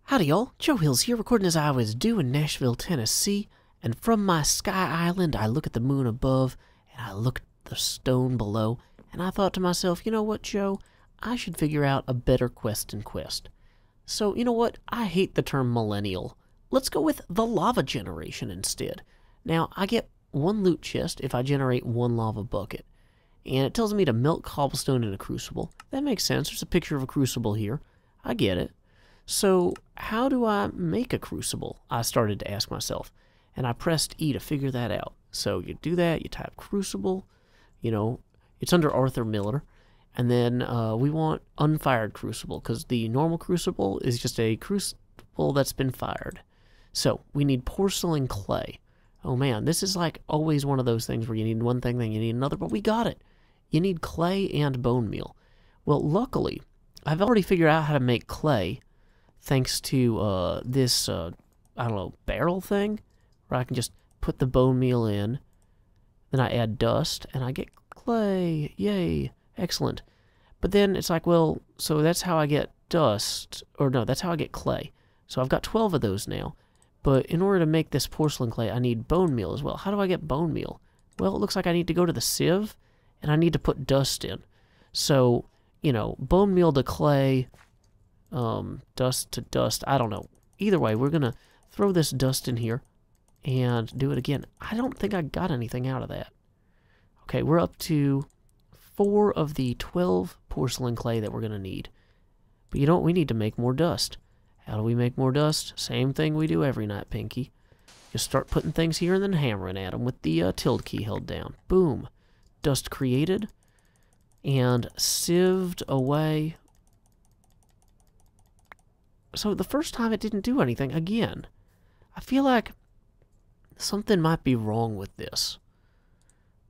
Howdy y'all, Joe Hills here, recording as I was due in Nashville, Tennessee, and from my sky island I look at the moon above, and I look at the stone below, and I thought to myself, you know what, Joe, I should figure out a better quest than quest. So, you know what, I hate the term millennial. Let's go with the lava generation instead. Now, I get one loot chest if I generate one lava bucket, and it tells me to melt cobblestone in a crucible. That makes sense, there's a picture of a crucible here. I get it. So, how do I make a crucible? I started to ask myself, and I pressed E to figure that out. So, you do that, you type crucible, you know, it's under Arthur Miller, and then we want unfired crucible, because the normal crucible is just a crucible that's been fired. So, we need porcelain clay. Oh man, this is like always one of those things where you need one thing, then you need another, but we got it. You need clay and bone meal. Well, luckily, I've already figured out how to make clay, thanks to this, I don't know, barrel thing, where I can just put the bone meal in, then I add dust, and I get clay. Yay, excellent. But then it's like, well, so that's how I get dust, or no, that's how I get clay. So I've got 12 of those now, but in order to make this porcelain clay, I need bone meal as well. How do I get bone meal? Well, it looks like I need to go to the sieve, and I need to put dust in. So, you know, bone meal to clay, dust to dust, I don't know. Either way, we're gonna throw this dust in here and do it again. I don't think I got anything out of that. Okay, we're up to 4 of the 12 porcelain clay that we're gonna need. But you know what? We need to make more dust. How do we make more dust? Same thing we do every night, Pinky. Just start putting things here and then hammering at them with the tilde key held down. Boom. Dust created and sieved away. So the first time it didn't do anything again. I feel like something might be wrong with this.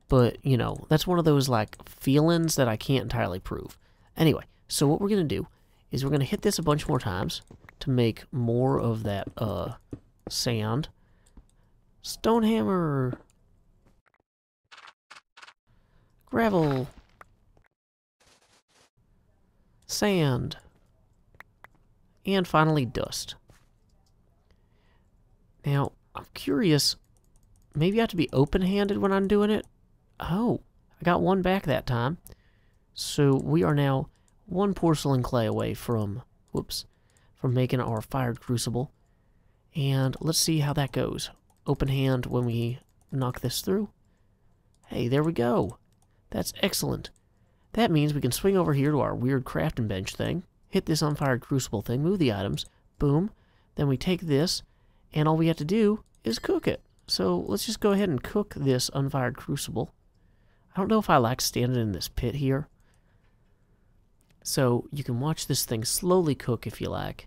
But, you know, that's one of those, like, feelings that I can't entirely prove. Anyway, so what we're going to do is we're going to hit this a bunch more times to make more of that, sand. Stone hammer. Gravel. Sand. And finally, dust. Now, I'm curious, maybe I have to be open-handed when I'm doing it? Oh, I got one back that time. So we are now 1 porcelain clay away from, from making our fired crucible. And let's see how that goes. Open hand when we knock this through. Hey, there we go. That's excellent. That means we can swing over here to our weird crafting bench thing, hit this unfired crucible thing, move the items, boom. Then we take this, and all we have to do is cook it. So let's just go ahead and cook this unfired crucible. I don't know if I like standing in this pit here. So you can watch this thing slowly cook if you like.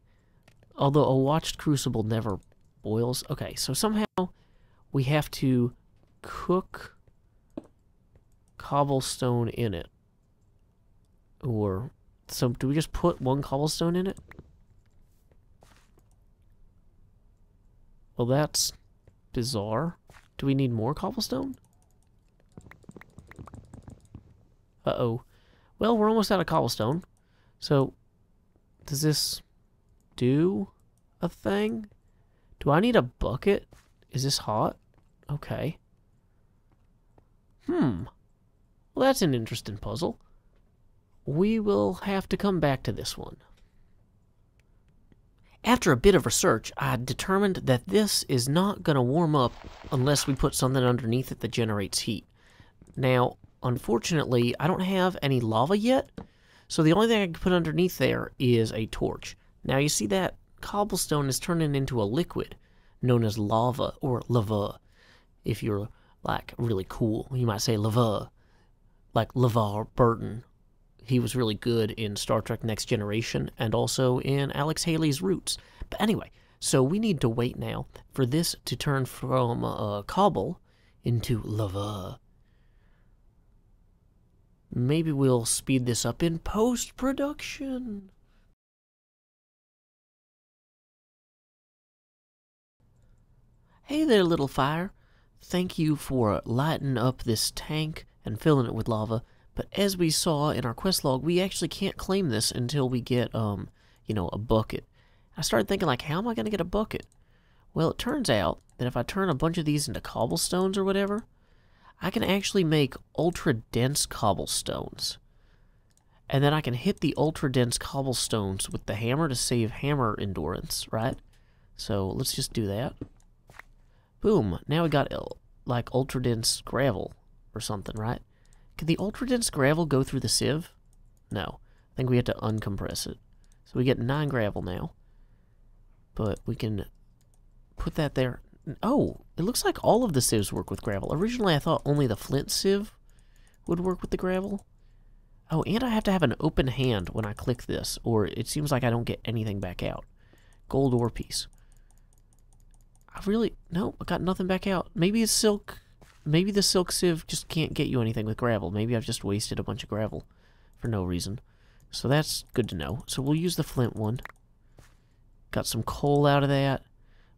Although a watched crucible never boils. Okay, so somehow we have to cook cobblestone in it. Or, so do we just put 1 cobblestone in it? Well, that's bizarre. Do we need more cobblestone? Uh-oh. Well, we're almost out of cobblestone. So, does this do a thing? Do I need a bucket? Is this hot? Okay. Well, that's an interesting puzzle. We will have to come back to this one. After a bit of research, I determined that this is not going to warm up unless we put something underneath it that generates heat. Now, unfortunately, I don't have any lava yet, so the only thing I can put underneath there is a torch. Now, you see that cobblestone is turning into a liquid known as lava, or lava. If you're, like, really cool, you might say lava, like LeVar Burton. He was really good in Star Trek Next Generation and also in Alex Haley's Roots. But anyway, so we need to wait now for this to turn from cobble into lava. Maybe we'll speed this up in post-production. Hey there, little fire. Thank you for lighting up this tank and filling it with lava. But as we saw in our quest log, we actually can't claim this until we get, you know, a bucket. I started thinking, like, how am I going to get a bucket? Well, it turns out that if I turn a bunch of these into cobblestones or whatever, I can actually make ultra-dense cobblestones. And then I can hit the ultra-dense cobblestones with the hammer to save hammer endurance, right? So let's just do that. Boom. Now we got, like, ultra-dense gravel or something, right? Can the ultra-dense gravel go through the sieve? No. I think we have to uncompress it. So we get 9 gravel now. But we can put that there. Oh, it looks like all of the sieves work with gravel. Originally, I thought only the flint sieve would work with the gravel. Oh, and I have to have an open hand when I click this, or it seems like I don't get anything back out. Gold ore piece. No, I got nothing back out. Maybe it's silk. Maybe the silk sieve just can't get you anything with gravel. Maybe I've just wasted a bunch of gravel for no reason. So that's good to know. So we'll use the flint one. Got some coal out of that.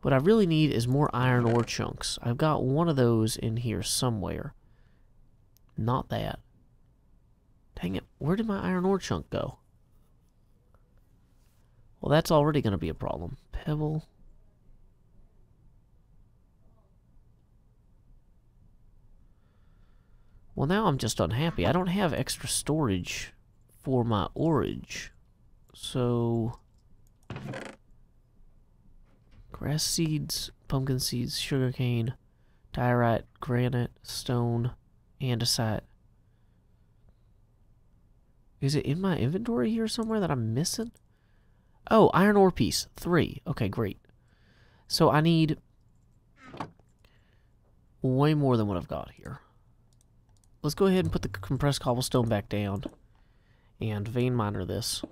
What I really need is more iron ore chunks. I've got one of those in here somewhere. Not that. Dang it, where did my iron ore chunk go? Well, that's already going to be a problem. Pebble. Well, now I'm just unhappy. I don't have extra storage for my orage. So... grass seeds, pumpkin seeds, sugarcane, diorite, granite, stone, andesite. Is it in my inventory here somewhere that I'm missing? Oh, iron ore piece, 3. Okay, great. So I need way more than what I've got here. Let's go ahead and put the compressed cobblestone back down and vein miner this.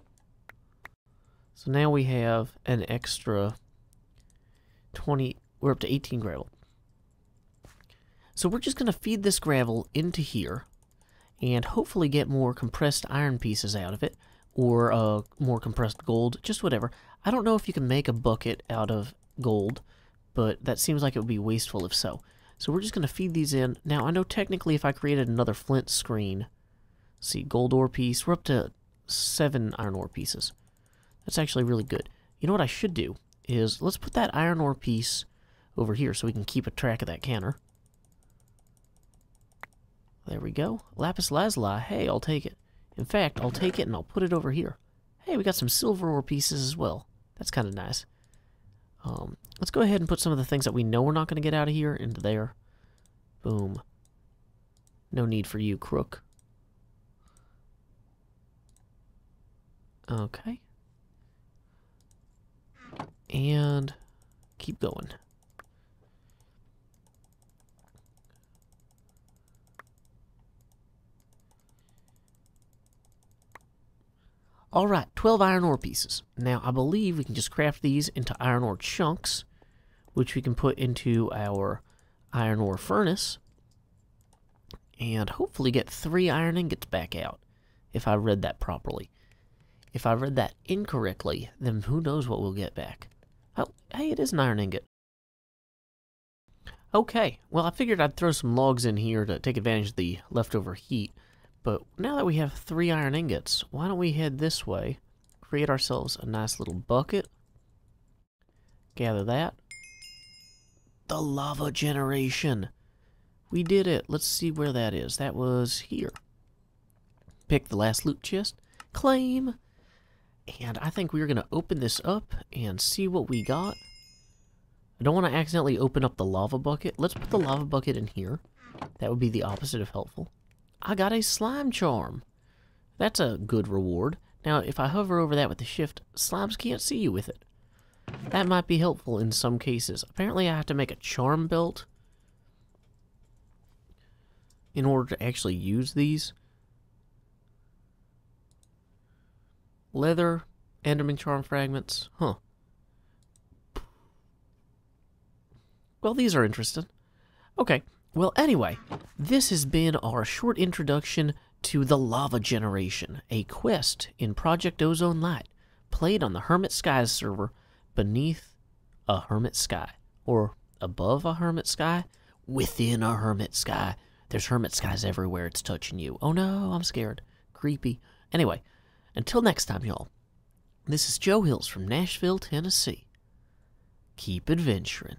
So now we have an extra 20, we're up to 18 gravel. So we're just going to feed this gravel into here and hopefully get more compressed iron pieces out of it, or more compressed gold, just whatever. I don't know if you can make a bucket out of gold, but that seems like it would be wasteful if so. So we're just going to feed these in. Now, I know technically if I created another flint screen, let's see, gold ore piece, we're up to 7 iron ore pieces. That's actually really good. You know what I should do is, let's put that iron ore piece over here so we can keep a track of that counter. There we go. Lapis lazuli. Hey, I'll take it. In fact, I'll take it and I'll put it over here. Hey, we got some silver ore pieces as well. That's kind of nice. Let's go ahead and put some of the things that we know we're not going to get out of here into there. Boom. No need for you, crook. Okay. And keep going. Alright, 12 iron ore pieces. Now, I believe we can just craft these into iron ore chunks, which we can put into our iron ore furnace, and hopefully get 3 iron ingots back out, if I read that properly. If I read that incorrectly, then who knows what we'll get back. Oh, hey, it is an iron ingot. Okay, well, I figured I'd throw some logs in here to take advantage of the leftover heat. But now that we have 3 iron ingots, why don't we head this way, create ourselves a nice little bucket, gather that. The lava generation! We did it! Let's see where that is. That was here. Pick the last loot chest, claim, and I think we're going to open this up and see what we got. I don't want to accidentally open up the lava bucket. Let's put the lava bucket in here. That would be the opposite of helpful. I got a slime charm. That's a good reward. Now, if I hover over that with the shift, slimes can't see you with it. That might be helpful in some cases. Apparently, I have to make a charm belt in order to actually use these. Leather, Enderman charm fragments. Huh. Well, these are interesting. Okay. Well, anyway, this has been our short introduction to the Lava Generation, a quest in Project Ozone Lite, played on the Hermit Skies server beneath a Hermit Sky, or above a Hermit Sky, within a Hermit Sky. There's Hermit Skies everywhere, it's touching you. Oh no, I'm scared. Creepy. Anyway, until next time, y'all. This is Joe Hills from Nashville, Tennessee. Keep adventuring.